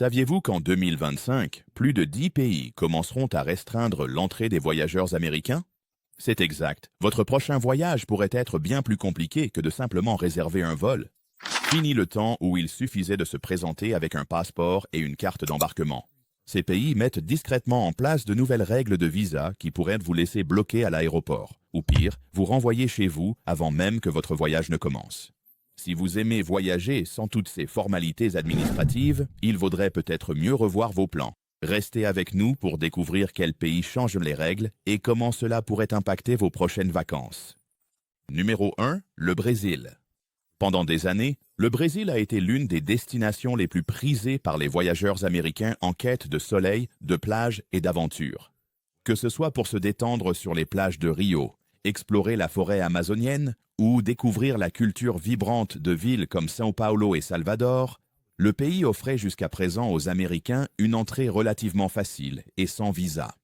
Saviez-vous qu'en 2025, plus de 10 pays commenceront à restreindre l'entrée des voyageurs américains? C'est exact. Votre prochain voyage pourrait être bien plus compliqué que de simplement réserver un vol. Fini le temps où il suffisait de se présenter avec un passeport et une carte d'embarquement. Ces pays mettent discrètement en place de nouvelles règles de visa qui pourraient vous laisser bloqué à l'aéroport, ou pire, vous renvoyer chez vous avant même que votre voyage ne commence. Si vous aimez voyager sans toutes ces formalités administratives, il vaudrait peut-être mieux revoir vos plans. Restez avec nous pour découvrir quels pays changent les règles et comment cela pourrait impacter vos prochaines vacances. Numéro 1. Le Brésil. Pendant des années, le Brésil a été l'une des destinations les plus prisées par les voyageurs américains en quête de soleil, de plage et d'aventure. Que ce soit pour se détendre sur les plages de Rio, explorer la forêt amazonienne ou découvrir la culture vibrante de villes comme São Paulo et Salvador, le pays offrait jusqu'à présent aux Américains une entrée relativement facile et sans visa.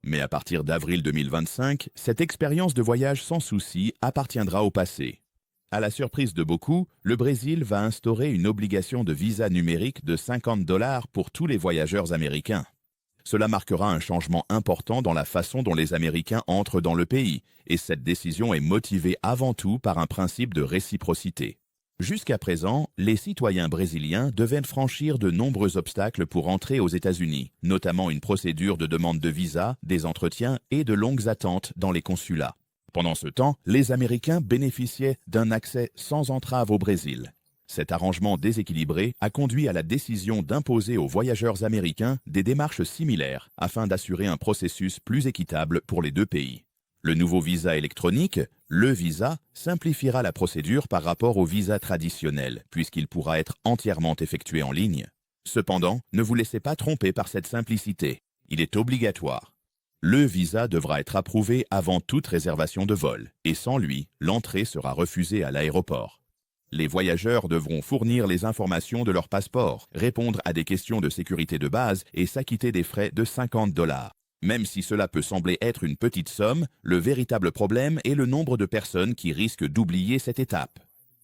Mais à partir d'avril 2025, cette expérience de voyage sans souci appartiendra au passé. À la surprise de beaucoup, le Brésil va instaurer une obligation de visa numérique de $50 pour tous les voyageurs américains. Cela marquera un changement important dans la façon dont les Américains entrent dans le pays, et cette décision est motivée avant tout par un principe de réciprocité. Jusqu'à présent, les citoyens brésiliens devaient franchir de nombreux obstacles pour entrer aux États-Unis, notamment une procédure de demande de visa, des entretiens et de longues attentes dans les consulats. Pendant ce temps, les Américains bénéficiaient d'un accès sans entrave au Brésil. Cet arrangement déséquilibré a conduit à la décision d'imposer aux voyageurs américains des démarches similaires afin d'assurer un processus plus équitable pour les deux pays. Le nouveau visa électronique, le visa, simplifiera la procédure par rapport au visa traditionnel, puisqu'il pourra être entièrement effectué en ligne. Cependant, ne vous laissez pas tromper par cette simplicité. Il est obligatoire. Le visa devra être approuvé avant toute réservation de vol, et sans lui, l'entrée sera refusée à l'aéroport. Les voyageurs devront fournir les informations de leur passeport, répondre à des questions de sécurité de base et s'acquitter des frais de $50. Même si cela peut sembler être une petite somme, le véritable problème est le nombre de personnes qui risquent d'oublier cette étape.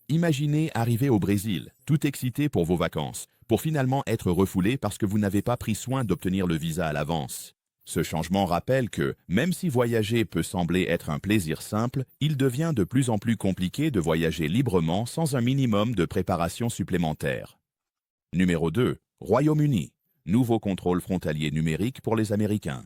Imaginez arriver au Brésil, tout excité pour vos vacances, pour finalement être refoulé parce que vous n'avez pas pris soin d'obtenir le visa à l'avance. Ce changement rappelle que, même si voyager peut sembler être un plaisir simple, il devient de plus en plus compliqué de voyager librement sans un minimum de préparation supplémentaire. Numéro 2. Royaume-Uni. Nouveau contrôle frontalier numérique pour les Américains.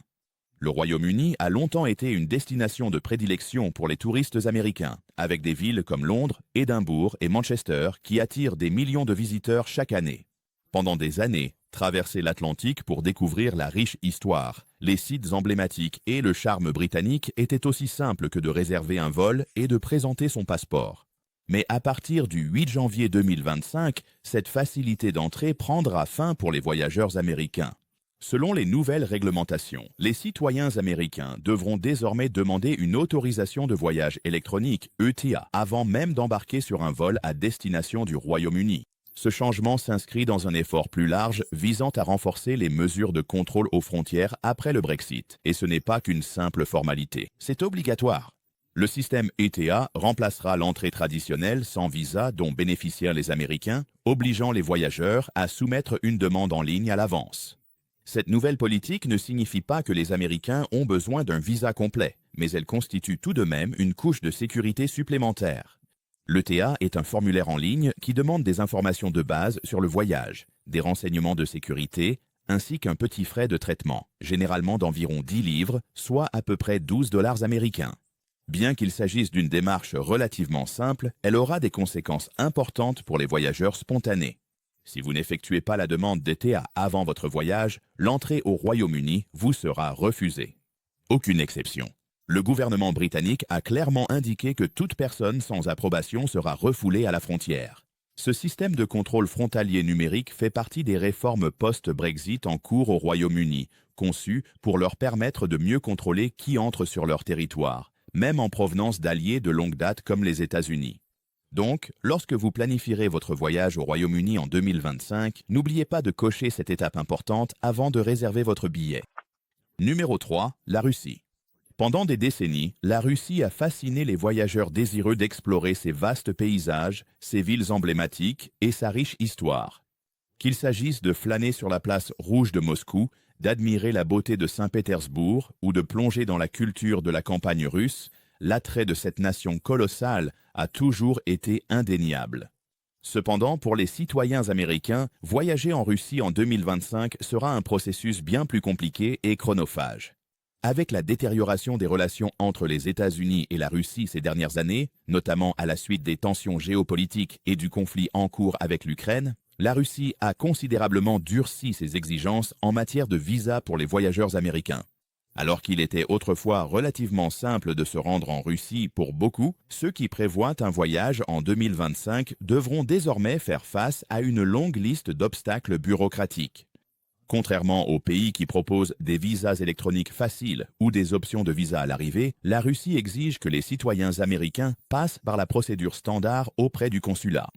Le Royaume-Uni a longtemps été une destination de prédilection pour les touristes américains, avec des villes comme Londres, Édimbourg et Manchester qui attirent des millions de visiteurs chaque année. Pendant des années, traverser l'Atlantique pour découvrir la riche histoire, les sites emblématiques et le charme britannique étaient aussi simples que de réserver un vol et de présenter son passeport. Mais à partir du 8 janvier 2025, cette facilité d'entrée prendra fin pour les voyageurs américains. Selon les nouvelles réglementations, les citoyens américains devront désormais demander une autorisation de voyage électronique, ETA, avant même d'embarquer sur un vol à destination du Royaume-Uni. Ce changement s'inscrit dans un effort plus large visant à renforcer les mesures de contrôle aux frontières après le Brexit. Et ce n'est pas qu'une simple formalité, c'est obligatoire. Le système ETA remplacera l'entrée traditionnelle sans visa dont bénéficièrent les Américains, obligeant les voyageurs à soumettre une demande en ligne à l'avance. Cette nouvelle politique ne signifie pas que les Américains ont besoin d'un visa complet, mais elle constitue tout de même une couche de sécurité supplémentaire. L'ETA est un formulaire en ligne qui demande des informations de base sur le voyage, des renseignements de sécurité, ainsi qu'un petit frais de traitement, généralement d'environ 10 livres, soit à peu près $12 américains. Bien qu'il s'agisse d'une démarche relativement simple, elle aura des conséquences importantes pour les voyageurs spontanés. Si vous n'effectuez pas la demande d'ETA avant votre voyage, l'entrée au Royaume-Uni vous sera refusée. Aucune exception. Le gouvernement britannique a clairement indiqué que toute personne sans approbation sera refoulée à la frontière. Ce système de contrôle frontalier numérique fait partie des réformes post-Brexit en cours au Royaume-Uni, conçues pour leur permettre de mieux contrôler qui entre sur leur territoire, même en provenance d'alliés de longue date comme les États-Unis. Donc, lorsque vous planifierez votre voyage au Royaume-Uni en 2025, n'oubliez pas de cocher cette étape importante avant de réserver votre billet. Numéro 3. La Russie. Pendant des décennies, la Russie a fasciné les voyageurs désireux d'explorer ses vastes paysages, ses villes emblématiques et sa riche histoire. Qu'il s'agisse de flâner sur la place rouge de Moscou, d'admirer la beauté de Saint-Pétersbourg ou de plonger dans la culture de la campagne russe, l'attrait de cette nation colossale a toujours été indéniable. Cependant, pour les citoyens américains, voyager en Russie en 2025 sera un processus bien plus compliqué et chronophage. Avec la détérioration des relations entre les États-Unis et la Russie ces dernières années, notamment à la suite des tensions géopolitiques et du conflit en cours avec l'Ukraine, la Russie a considérablement durci ses exigences en matière de visa pour les voyageurs américains. Alors qu'il était autrefois relativement simple de se rendre en Russie pour beaucoup, ceux qui prévoient un voyage en 2025 devront désormais faire face à une longue liste d'obstacles bureaucratiques. Contrairement aux pays qui proposent des visas électroniques faciles ou des options de visa à l'arrivée, la Russie exige que les citoyens américains passent par la procédure standard auprès du consulat.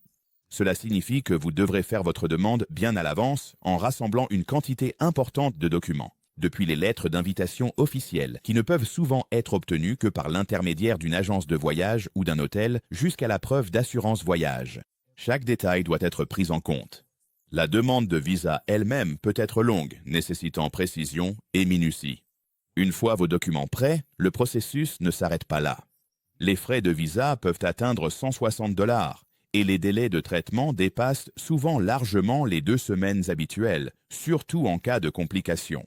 Cela signifie que vous devrez faire votre demande bien à l'avance en rassemblant une quantité importante de documents. Depuis les lettres d'invitation officielles, qui ne peuvent souvent être obtenues que par l'intermédiaire d'une agence de voyage ou d'un hôtel, jusqu'à la preuve d'assurance voyage. Chaque détail doit être pris en compte. La demande de visa elle-même peut être longue, nécessitant précision et minutie. Une fois vos documents prêts, le processus ne s'arrête pas là. Les frais de visa peuvent atteindre 160 $ et les délais de traitement dépassent souvent largement les 2 semaines habituelles, surtout en cas de complications.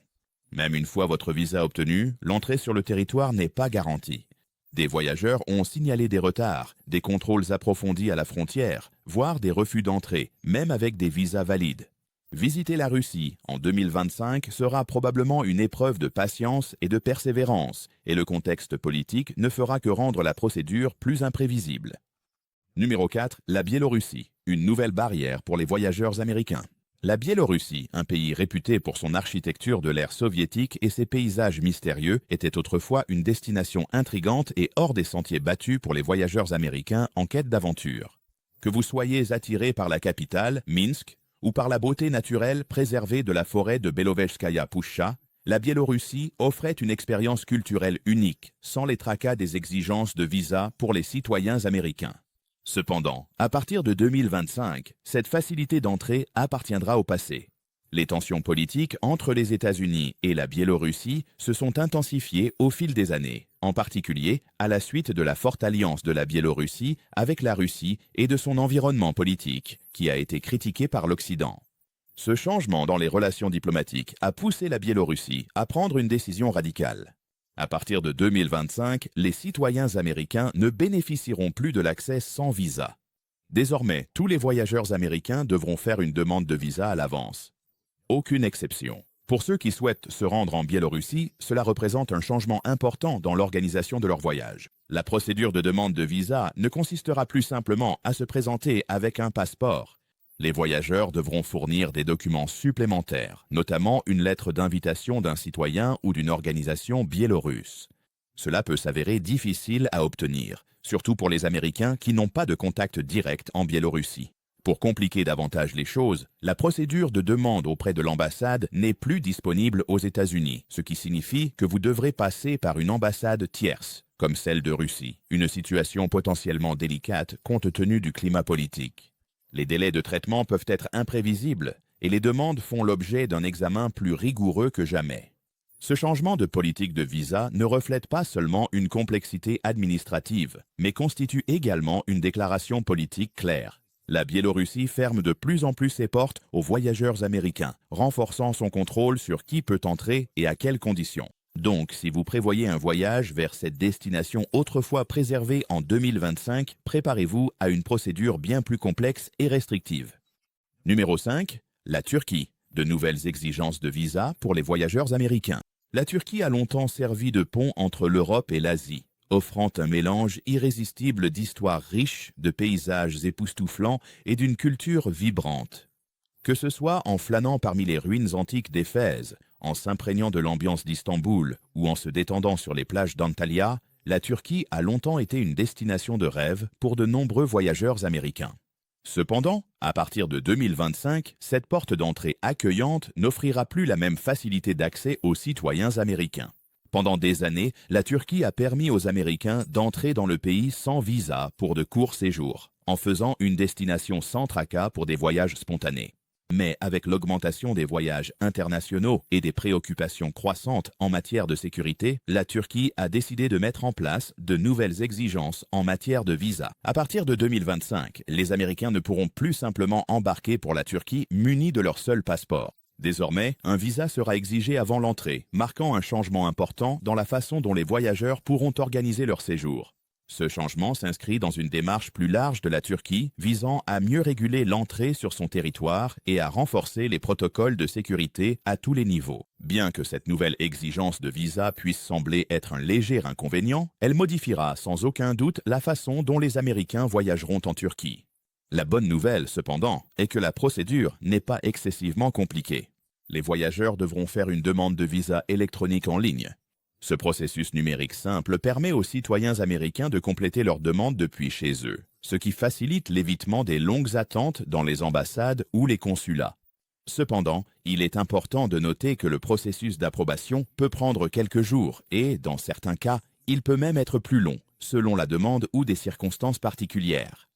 Même une fois votre visa obtenu, l'entrée sur le territoire n'est pas garantie. Des voyageurs ont signalé des retards, des contrôles approfondis à la frontière, voire des refus d'entrée, même avec des visas valides. Visiter la Russie en 2025 sera probablement une épreuve de patience et de persévérance, et le contexte politique ne fera que rendre la procédure plus imprévisible. Numéro 4. La Biélorussie, une nouvelle barrière pour les voyageurs américains. La Biélorussie, un pays réputé pour son architecture de l'ère soviétique et ses paysages mystérieux, était autrefois une destination intrigante et hors des sentiers battus pour les voyageurs américains en quête d'aventure. Que vous soyez attiré par la capitale, Minsk, ou par la beauté naturelle préservée de la forêt de Belovezhskaya Pushcha, la Biélorussie offrait une expérience culturelle unique, sans les tracas des exigences de visa pour les citoyens américains. Cependant, à partir de 2025, cette facilité d'entrée appartiendra au passé. Les tensions politiques entre les États-Unis et la Biélorussie se sont intensifiées au fil des années, en particulier à la suite de la forte alliance de la Biélorussie avec la Russie et de son environnement politique, qui a été critiqué par l'Occident. Ce changement dans les relations diplomatiques a poussé la Biélorussie à prendre une décision radicale. À partir de 2025, les citoyens américains ne bénéficieront plus de l'accès sans visa. Désormais, tous les voyageurs américains devront faire une demande de visa à l'avance. Aucune exception. Pour ceux qui souhaitent se rendre en Biélorussie, cela représente un changement important dans l'organisation de leur voyage. La procédure de demande de visa ne consistera plus simplement à se présenter avec un passeport. Les voyageurs devront fournir des documents supplémentaires, notamment une lettre d'invitation d'un citoyen ou d'une organisation biélorusse. Cela peut s'avérer difficile à obtenir, surtout pour les Américains qui n'ont pas de contact direct en Biélorussie. Pour compliquer davantage les choses, la procédure de demande auprès de l'ambassade n'est plus disponible aux États-Unis, ce qui signifie que vous devrez passer par une ambassade tierce, comme celle de Russie, une situation potentiellement délicate compte tenu du climat politique. Les délais de traitement peuvent être imprévisibles et les demandes font l'objet d'un examen plus rigoureux que jamais. Ce changement de politique de visa ne reflète pas seulement une complexité administrative, mais constitue également une déclaration politique claire. La Biélorussie ferme de plus en plus ses portes aux voyageurs américains, renforçant son contrôle sur qui peut entrer et à quelles conditions. Donc, si vous prévoyez un voyage vers cette destination autrefois préservée en 2025, préparez-vous à une procédure bien plus complexe et restrictive. Numéro 5. La Turquie. De nouvelles exigences de visa pour les voyageurs américains. La Turquie a longtemps servi de pont entre l'Europe et l'Asie, offrant un mélange irrésistible d'histoires riches, de paysages époustouflants et d'une culture vibrante. Que ce soit en flânant parmi les ruines antiques d'Éphèse, en s'imprégnant de l'ambiance d'Istanbul ou en se détendant sur les plages d'Antalya, la Turquie a longtemps été une destination de rêve pour de nombreux voyageurs américains. Cependant, à partir de 2025, cette porte d'entrée accueillante n'offrira plus la même facilité d'accès aux citoyens américains. Pendant des années, la Turquie a permis aux Américains d'entrer dans le pays sans visa pour de courts séjours, en faisant une destination sans tracas pour des voyages spontanés. Mais avec l'augmentation des voyages internationaux et des préoccupations croissantes en matière de sécurité, la Turquie a décidé de mettre en place de nouvelles exigences en matière de visa. À partir de 2025, les Américains ne pourront plus simplement embarquer pour la Turquie munis de leur seul passeport. Désormais, un visa sera exigé avant l'entrée, marquant un changement important dans la façon dont les voyageurs pourront organiser leur séjour. Ce changement s'inscrit dans une démarche plus large de la Turquie visant à mieux réguler l'entrée sur son territoire et à renforcer les protocoles de sécurité à tous les niveaux. Bien que cette nouvelle exigence de visa puisse sembler être un léger inconvénient, elle modifiera sans aucun doute la façon dont les Américains voyageront en Turquie. La bonne nouvelle, cependant, est que la procédure n'est pas excessivement compliquée. Les voyageurs devront faire une demande de visa électronique en ligne. Ce processus numérique simple permet aux citoyens américains de compléter leur demande depuis chez eux, ce qui facilite l'évitement des longues attentes dans les ambassades ou les consulats. Cependant, il est important de noter que le processus d'approbation peut prendre quelques jours et, dans certains cas, il peut même être plus long, selon la demande ou des circonstances particulières.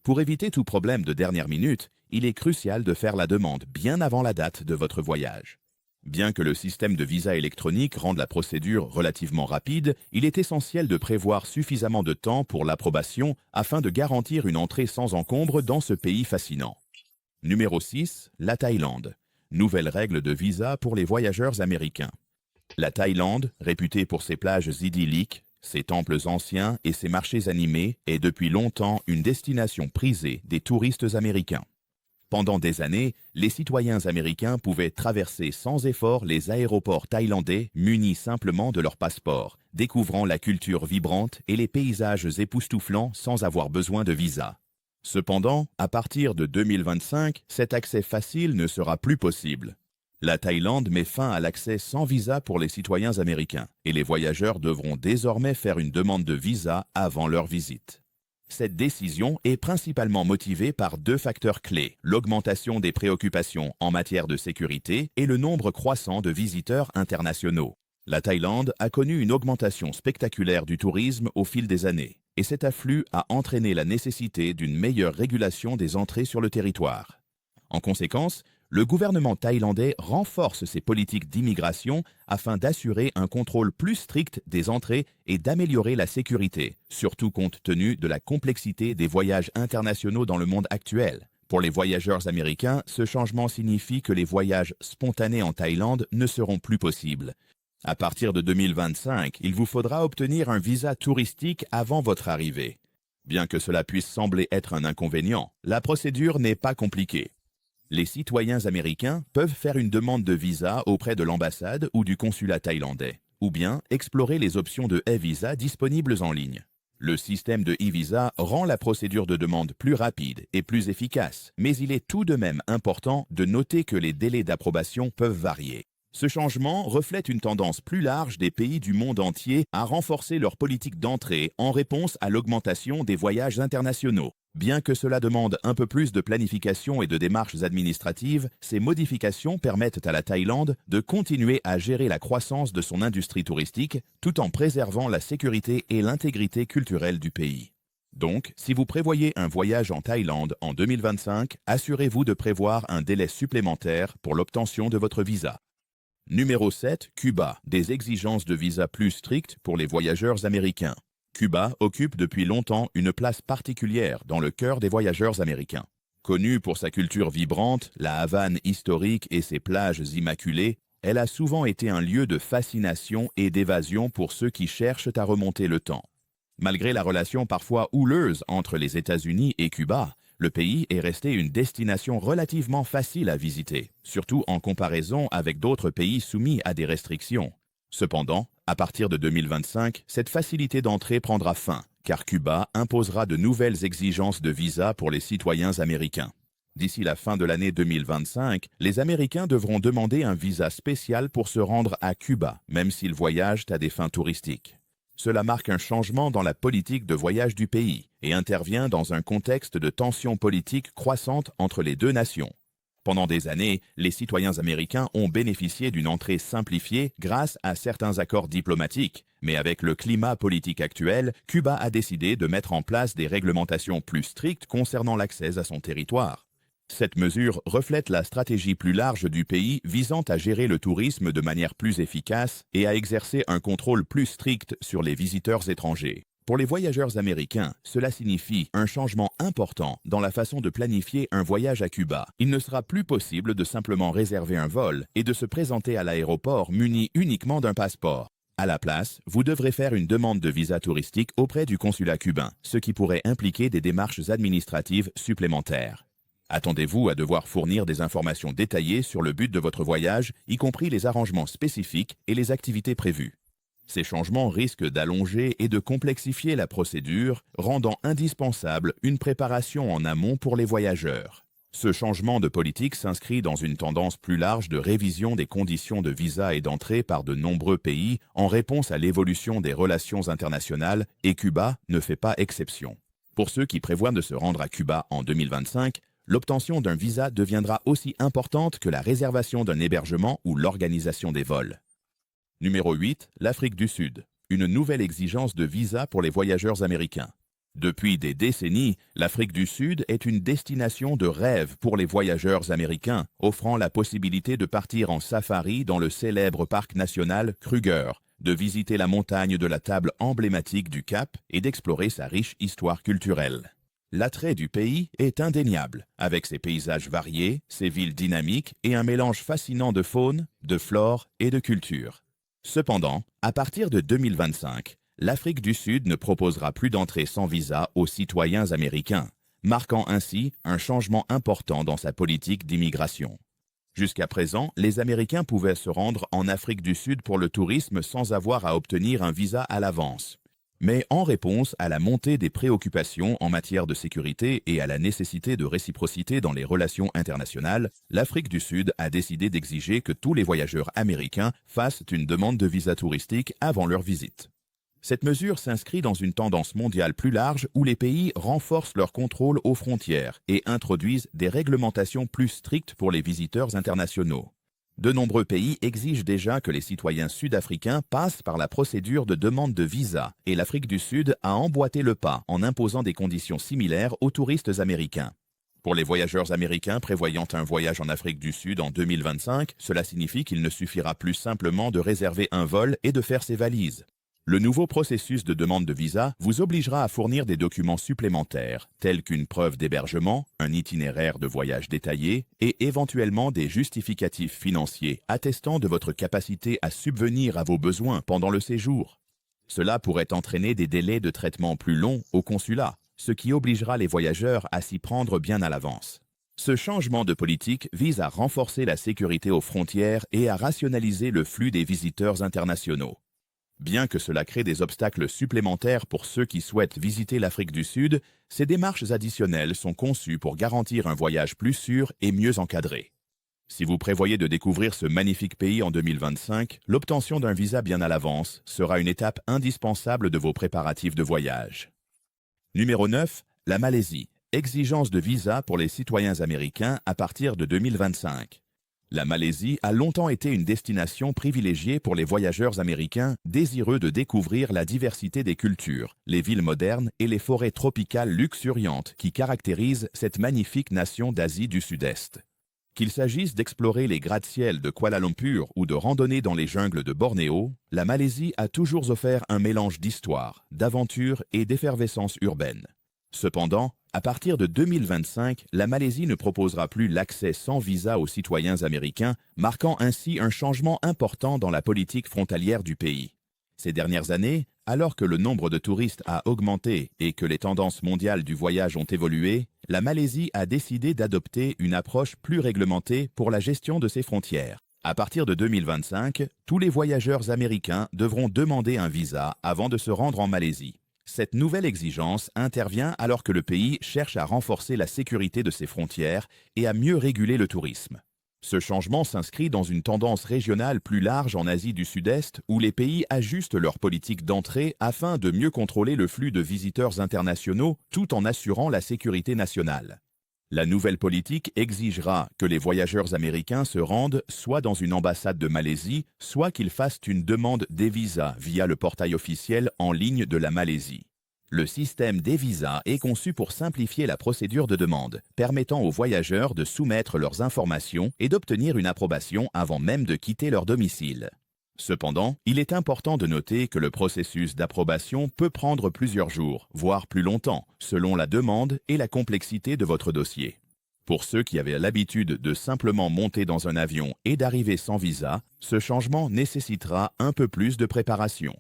Pour éviter tout problème de dernière minute, il est crucial de faire la demande bien avant la date de votre voyage. Bien que le système de visa électronique rende la procédure relativement rapide, il est essentiel de prévoir suffisamment de temps pour l'approbation afin de garantir une entrée sans encombre dans ce pays fascinant. Numéro 6. La Thaïlande. Nouvelle règle de visa pour les voyageurs américains. La Thaïlande, réputée pour ses plages idylliques, ses temples anciens et ses marchés animés, est depuis longtemps une destination prisée des touristes américains. Pendant des années, les citoyens américains pouvaient traverser sans effort les aéroports thaïlandais munis simplement de leur passeport, découvrant la culture vibrante et les paysages époustouflants sans avoir besoin de visa. Cependant, à partir de 2025, cet accès facile ne sera plus possible. La Thaïlande met fin à l'accès sans visa pour les citoyens américains et les voyageurs devront désormais faire une demande de visa avant leur visite. Cette décision est principalement motivée par deux facteurs clés, l'augmentation des préoccupations en matière de sécurité et le nombre croissant de visiteurs internationaux. La Thaïlande a connu une augmentation spectaculaire du tourisme au fil des années, et cet afflux a entraîné la nécessité d'une meilleure régulation des entrées sur le territoire. En conséquence, le gouvernement thaïlandais renforce ses politiques d'immigration afin d'assurer un contrôle plus strict des entrées et d'améliorer la sécurité, surtout compte tenu de la complexité des voyages internationaux dans le monde actuel. Pour les voyageurs américains, ce changement signifie que les voyages spontanés en Thaïlande ne seront plus possibles. À partir de 2025, il vous faudra obtenir un visa touristique avant votre arrivée. Bien que cela puisse sembler être un inconvénient, la procédure n'est pas compliquée. Les citoyens américains peuvent faire une demande de visa auprès de l'ambassade ou du consulat thaïlandais, ou bien explorer les options de e-visa disponibles en ligne. Le système de e-visa rend la procédure de demande plus rapide et plus efficace, mais il est tout de même important de noter que les délais d'approbation peuvent varier. Ce changement reflète une tendance plus large des pays du monde entier à renforcer leur politique d'entrée en réponse à l'augmentation des voyages internationaux. Bien que cela demande un peu plus de planification et de démarches administratives, ces modifications permettent à la Thaïlande de continuer à gérer la croissance de son industrie touristique tout en préservant la sécurité et l'intégrité culturelle du pays. Donc, si vous prévoyez un voyage en Thaïlande en 2025, assurez-vous de prévoir un délai supplémentaire pour l'obtention de votre visa. Numéro 7. Cuba. Des exigences de visa plus strictes pour les voyageurs américains. Cuba occupe depuis longtemps une place particulière dans le cœur des voyageurs américains. Connue pour sa culture vibrante, la Havane historique et ses plages immaculées, elle a souvent été un lieu de fascination et d'évasion pour ceux qui cherchent à remonter le temps. Malgré la relation parfois houleuse entre les États-Unis et Cuba, le pays est resté une destination relativement facile à visiter, surtout en comparaison avec d'autres pays soumis à des restrictions. Cependant, à partir de 2025, cette facilité d'entrée prendra fin, car Cuba imposera de nouvelles exigences de visa pour les citoyens américains. D'ici la fin de l'année 2025, les Américains devront demander un visa spécial pour se rendre à Cuba, même s'ils voyagent à des fins touristiques. Cela marque un changement dans la politique de voyage du pays et intervient dans un contexte de tensions politiques croissantes entre les deux nations. Pendant des années, les citoyens américains ont bénéficié d'une entrée simplifiée grâce à certains accords diplomatiques, mais avec le climat politique actuel, Cuba a décidé de mettre en place des réglementations plus strictes concernant l'accès à son territoire. Cette mesure reflète la stratégie plus large du pays visant à gérer le tourisme de manière plus efficace et à exercer un contrôle plus strict sur les visiteurs étrangers. Pour les voyageurs américains, cela signifie un changement important dans la façon de planifier un voyage à Cuba. Il ne sera plus possible de simplement réserver un vol et de se présenter à l'aéroport muni uniquement d'un passeport. À la place, vous devrez faire une demande de visa touristique auprès du consulat cubain, ce qui pourrait impliquer des démarches administratives supplémentaires. Attendez-vous à devoir fournir des informations détaillées sur le but de votre voyage, y compris les arrangements spécifiques et les activités prévues. Ces changements risquent d'allonger et de complexifier la procédure, rendant indispensable une préparation en amont pour les voyageurs. Ce changement de politique s'inscrit dans une tendance plus large de révision des conditions de visa et d'entrée par de nombreux pays en réponse à l'évolution des relations internationales, et Cuba ne fait pas exception. Pour ceux qui prévoient de se rendre à Cuba en 2025, l'obtention d'un visa deviendra aussi importante que la réservation d'un hébergement ou l'organisation des vols. Numéro 8, l'Afrique du Sud. Une nouvelle exigence de visa pour les voyageurs américains. Depuis des décennies, l'Afrique du Sud est une destination de rêve pour les voyageurs américains, offrant la possibilité de partir en safari dans le célèbre parc national Kruger, de visiter la montagne de la table emblématique du Cap et d'explorer sa riche histoire culturelle. L'attrait du pays est indéniable, avec ses paysages variés, ses villes dynamiques et un mélange fascinant de faune, de flore et de culture. Cependant, à partir de 2025, l'Afrique du Sud ne proposera plus d'entrée sans visa aux citoyens américains, marquant ainsi un changement important dans sa politique d'immigration. Jusqu'à présent, les Américains pouvaient se rendre en Afrique du Sud pour le tourisme sans avoir à obtenir un visa à l'avance. Mais en réponse à la montée des préoccupations en matière de sécurité et à la nécessité de réciprocité dans les relations internationales, l'Afrique du Sud a décidé d'exiger que tous les voyageurs américains fassent une demande de visa touristique avant leur visite. Cette mesure s'inscrit dans une tendance mondiale plus large où les pays renforcent leur contrôle aux frontières et introduisent des réglementations plus strictes pour les visiteurs internationaux. De nombreux pays exigent déjà que les citoyens sud-africains passent par la procédure de demande de visa et l'Afrique du Sud a emboîté le pas en imposant des conditions similaires aux touristes américains. Pour les voyageurs américains prévoyant un voyage en Afrique du Sud en 2025, cela signifie qu'il ne suffira plus simplement de réserver un vol et de faire ses valises. Le nouveau processus de demande de visa vous obligera à fournir des documents supplémentaires, tels qu'une preuve d'hébergement, un itinéraire de voyage détaillé et éventuellement des justificatifs financiers attestant de votre capacité à subvenir à vos besoins pendant le séjour. Cela pourrait entraîner des délais de traitement plus longs au consulat, ce qui obligera les voyageurs à s'y prendre bien à l'avance. Ce changement de politique vise à renforcer la sécurité aux frontières et à rationaliser le flux des visiteurs internationaux. Bien que cela crée des obstacles supplémentaires pour ceux qui souhaitent visiter l'Afrique du Sud, ces démarches additionnelles sont conçues pour garantir un voyage plus sûr et mieux encadré. Si vous prévoyez de découvrir ce magnifique pays en 2025, l'obtention d'un visa bien à l'avance sera une étape indispensable de vos préparatifs de voyage. Numéro 9. La Malaisie. Exigence de visa pour les citoyens américains à partir de 2025. La Malaisie a longtemps été une destination privilégiée pour les voyageurs américains désireux de découvrir la diversité des cultures, les villes modernes et les forêts tropicales luxuriantes qui caractérisent cette magnifique nation d'Asie du Sud-Est. Qu'il s'agisse d'explorer les gratte-ciels de Kuala Lumpur ou de randonner dans les jungles de Bornéo, la Malaisie a toujours offert un mélange d'histoire, d'aventure et d'effervescence urbaine. Cependant, à partir de 2025, la Malaisie ne proposera plus l'accès sans visa aux citoyens américains, marquant ainsi un changement important dans la politique frontalière du pays. Ces dernières années, alors que le nombre de touristes a augmenté et que les tendances mondiales du voyage ont évolué, la Malaisie a décidé d'adopter une approche plus réglementée pour la gestion de ses frontières. À partir de 2025, tous les voyageurs américains devront demander un visa avant de se rendre en Malaisie. Cette nouvelle exigence intervient alors que le pays cherche à renforcer la sécurité de ses frontières et à mieux réguler le tourisme. Ce changement s'inscrit dans une tendance régionale plus large en Asie du Sud-Est où les pays ajustent leur politique d'entrée afin de mieux contrôler le flux de visiteurs internationaux tout en assurant la sécurité nationale. La nouvelle politique exigera que les voyageurs américains se rendent soit dans une ambassade de Malaisie, soit qu'ils fassent une demande des visas via le portail officiel en ligne de la Malaisie. Le système d'e-visa est conçu pour simplifier la procédure de demande, permettant aux voyageurs de soumettre leurs informations et d'obtenir une approbation avant même de quitter leur domicile. Cependant, il est important de noter que le processus d'approbation peut prendre plusieurs jours, voire plus longtemps, selon la demande et la complexité de votre dossier. Pour ceux qui avaient l'habitude de simplement monter dans un avion et d'arriver sans visa, ce changement nécessitera un peu plus de préparation.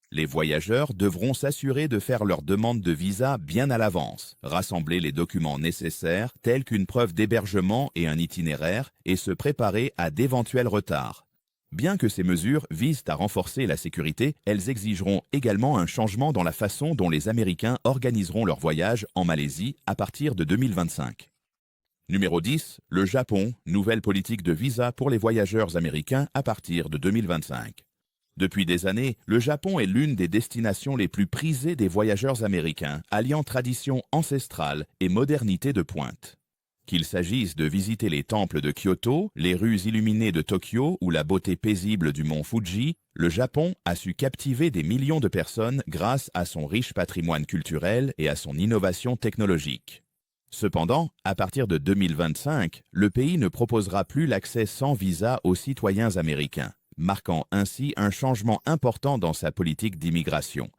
Les voyageurs devront s'assurer de faire leur demande de visa bien à l'avance, rassembler les documents nécessaires tels qu'une preuve d'hébergement et un itinéraire et se préparer à d'éventuels retards. Bien que ces mesures visent à renforcer la sécurité, elles exigeront également un changement dans la façon dont les Américains organiseront leur voyage en Malaisie à partir de 2025. Numéro 10. Le Japon, nouvelle politique de visa pour les voyageurs américains à partir de 2025. Depuis des années, le Japon est l'une des destinations les plus prisées des voyageurs américains, alliant tradition ancestrale et modernité de pointe. Qu'il s'agisse de visiter les temples de Kyoto, les rues illuminées de Tokyo ou la beauté paisible du mont Fuji, le Japon a su captiver des millions de personnes grâce à son riche patrimoine culturel et à son innovation technologique. Cependant, à partir de 2025, le pays ne proposera plus l'accès sans visa aux citoyens américains, marquant ainsi un changement important dans sa politique d'immigration.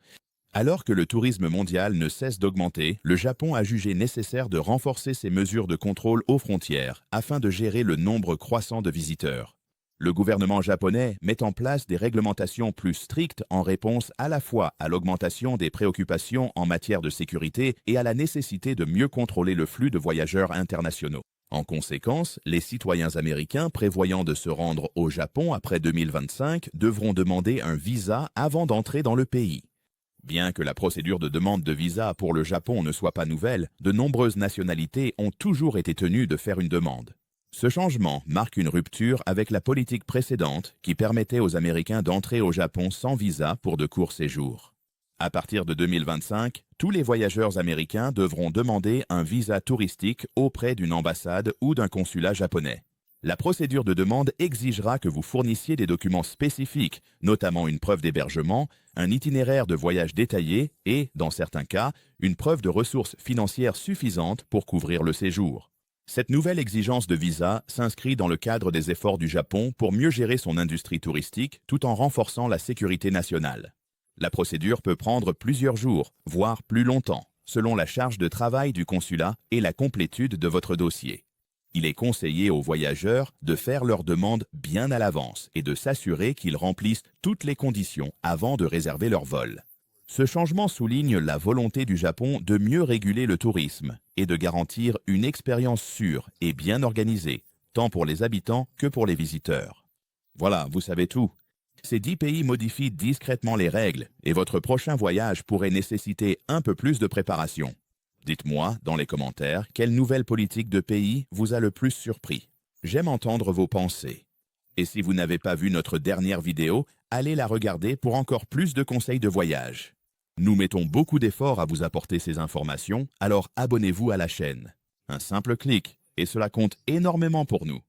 Alors que le tourisme mondial ne cesse d'augmenter, le Japon a jugé nécessaire de renforcer ses mesures de contrôle aux frontières afin de gérer le nombre croissant de visiteurs. Le gouvernement japonais met en place des réglementations plus strictes en réponse à la fois à l'augmentation des préoccupations en matière de sécurité et à la nécessité de mieux contrôler le flux de voyageurs internationaux. En conséquence, les citoyens américains prévoyant de se rendre au Japon après 2025 devront demander un visa avant d'entrer dans le pays. Bien que la procédure de demande de visa pour le Japon ne soit pas nouvelle, de nombreuses nationalités ont toujours été tenues de faire une demande. Ce changement marque une rupture avec la politique précédente qui permettait aux Américains d'entrer au Japon sans visa pour de courts séjours. À partir de 2025, tous les voyageurs américains devront demander un visa touristique auprès d'une ambassade ou d'un consulat japonais. La procédure de demande exigera que vous fournissiez des documents spécifiques, notamment une preuve d'hébergement, un itinéraire de voyage détaillé et, dans certains cas, une preuve de ressources financières suffisantes pour couvrir le séjour. Cette nouvelle exigence de visa s'inscrit dans le cadre des efforts du Japon pour mieux gérer son industrie touristique tout en renforçant la sécurité nationale. La procédure peut prendre plusieurs jours, voire plus longtemps, selon la charge de travail du consulat et la complétude de votre dossier. Il est conseillé aux voyageurs de faire leur demande bien à l'avance et de s'assurer qu'ils remplissent toutes les conditions avant de réserver leur vol. Ce changement souligne la volonté du Japon de mieux réguler le tourisme et de garantir une expérience sûre et bien organisée, tant pour les habitants que pour les visiteurs. Voilà, vous savez tout. Ces 10 pays modifient discrètement les règles et votre prochain voyage pourrait nécessiter un peu plus de préparation. Dites-moi dans les commentaires quelle nouvelle politique de pays vous a le plus surpris. J'aime entendre vos pensées. Et si vous n'avez pas vu notre dernière vidéo, allez la regarder pour encore plus de conseils de voyage. Nous mettons beaucoup d'efforts à vous apporter ces informations, alors abonnez-vous à la chaîne. Un simple clic, et cela compte énormément pour nous.